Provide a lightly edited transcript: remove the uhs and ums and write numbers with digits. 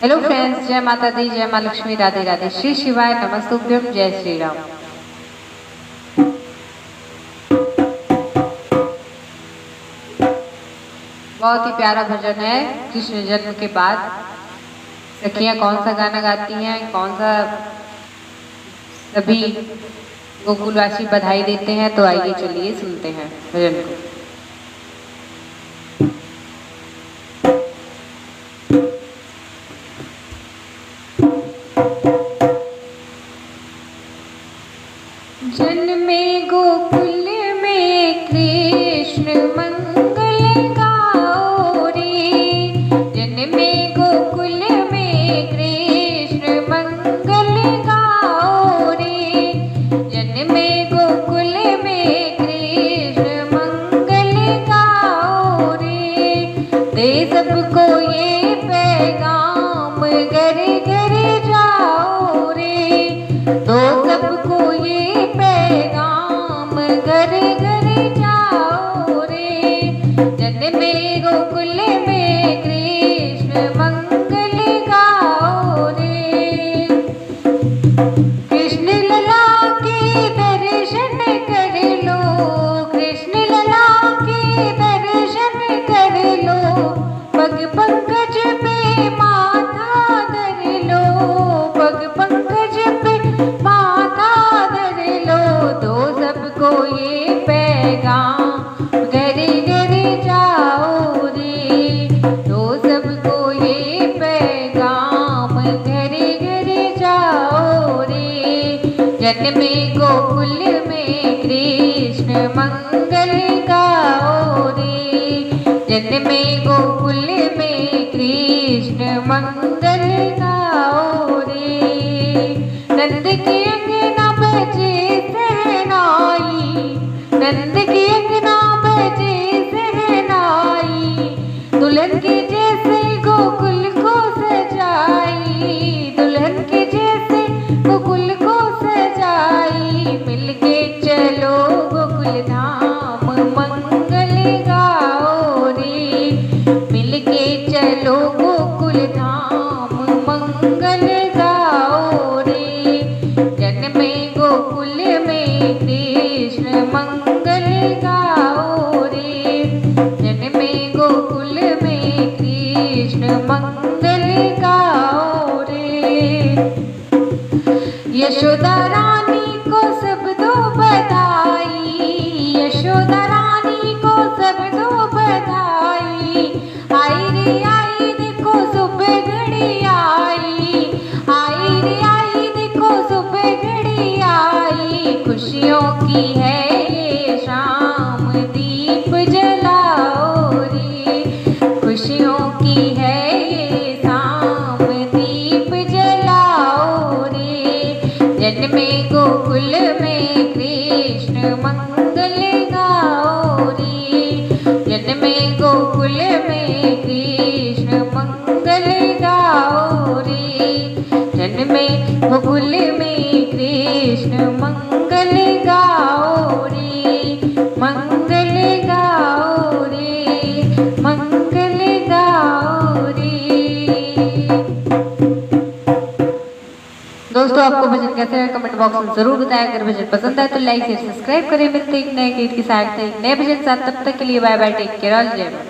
Hello friends, जय माता दी, जय माँ लक्ष्मी, राधे राधे, श्री शिवाय नमस्तुभ्यम, जय श्री राम। बहुत ही प्यारा भजन है। कृष्ण जन्म के बाद सखियां कौन सा गाना गाती हैं, कौन सा सभी गोकुलवासी बधाई देते हैं, तो आइए चलिए सुनते हैं भजन को। जन्मे गोकुल में कृष्ण मंगल गाओ रे, जन्मे गोकुल में कृष्ण मंगल गाओ रे, जन्मे गोकुल में कृष्ण मंगल गाओ रे। दे सबको ये पैगाम घर घर जाओ रे, तो सबको ये पैगाम घर घर जाओ रे। जन्मे गोकुल में कृष्ण मंगल गाओ रे। कृष्ण लला के दर्शन कर लो, कृष्ण लला के दर्शन कर लो, पग पंकज पे माथा धर लो, पग पंकज पे माथा धर लो। तो सबको ये पैगाम घर घर जाओ रे, तो सबको ये पैगाम घर घर जाओ रे। जन्मे गोकुल में कृष्ण मंगल गाओ रे, जन्मे गोकुल में कृष्ण मंगल गाओ रे। नंद के अंगना बजे सहनाई, नंद के अंगना बजे सहनाई, दुल्हन के जैसे गोकुल को सजाई, दुल्हन के जैसे गोकुल को सजाई। मिलके चलो गोकुल धाम मंगल गाओ रे, मिलके चलो गोकुल धाम मंगल गाओ रे। जन्मे गोकुल में कृष्ण मंगल गाओ रे, जन्मे गोकुल में कृष्ण मंगल गाओ रे। यशोदा रानी को सब दो बधाई, यशोदा रानी को सब दो बधाई। आई रे आई देखो सुबह घड़ी आई, आई रे आई देखो सुबह घड़ी आई। खुशियों की है ये शाम दीप जलाओ रे, खुशियों की है ये शाम दीप जलाओ रे। जन्मे गोकुल में कृष्ण मंगल गाओ रे, जन्मे गोकुल में कृष्ण मंगल गाओ रे, जन्मे गोकुल में कृष्ण मंगल गाओ रे, मंगल गाओ रे, मंगल गाओ रे। दोस्तों, आपको भजन कैसे है कमेंट बॉक्स में जरूर बताएं। अगर भजन पसंद आए तो लाइक शेयर सब्सक्राइब करें। मिलते हैं एक नए गीत के साथ, एक नए भजन साथ। तब तक के लिए bye bye, take care, all जय माता।